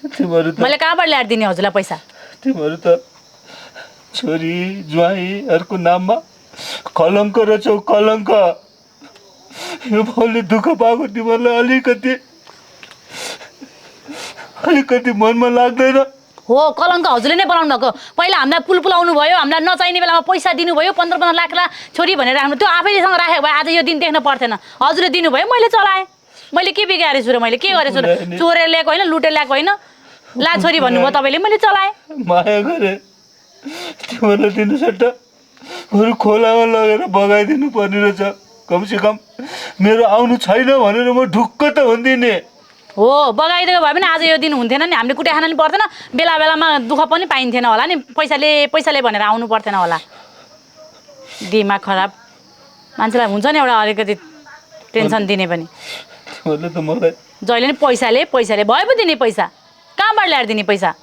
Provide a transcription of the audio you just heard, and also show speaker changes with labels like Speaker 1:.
Speaker 1: मैले कहाँबाट ल्याएर दिने हजुरलाई पैसा?
Speaker 2: तिमीहरू त छोरी ज्वाइँहरूको नाममा कलङ्क रहेछौ, कलङ्क। यो भाउले दुःख पाएको तिमीहरूलाई अलिकति मनमा लाग्दैन?
Speaker 1: हो, कलङ्क हजुरले नै बनाउनु भएको। पहिला हामीलाई पुल पुलाउनु भयो, हामीलाई नचाहिने बेलामा पैसा दिनुभयो, 15-15 लाख छोरी भनेर राख्नु, त्यो आफैसँग राखेको भए आज यो दिन देख्न पर्थेन। हजुरले दिनुभयो, मैले चलाएँ। मैले के बिगारेछु र? मैले के गरेछु र? चोरेर ल्याएको होइन, लुटेर ल्याएको होइन। ला छोरी भन्नुभयो तपाईँले, मैले चलाएँ।
Speaker 2: माया गरे तिमीहरूलाई दिनु सट्टा अरू खोलामा लगेर बगाइदिनु पर्ने रहेछ। कमसेकम मेरो आउनु छैन भनेर म ढुक्क त हुन्दिनँ।
Speaker 1: हो, बगाइदिएको भए पनि आज यो दिन हुन्थेन नि, हामीले कुटे खान नि पर्थेन, बेला बेलामा दुःख पनि पाइन्थेन होला नि, पैसाले भनेर आउनु पर्थेन होला। दिमाग खराब मान्छेलाई हुन्छ नि एउटा अलिकति टेन्सन दिने पनि।
Speaker 2: तिमीहरूले त मलाई
Speaker 1: जहिले नि पैसाले भयो पो दिने पैसा, कहाँबाट ल्याएर दिने पैसा?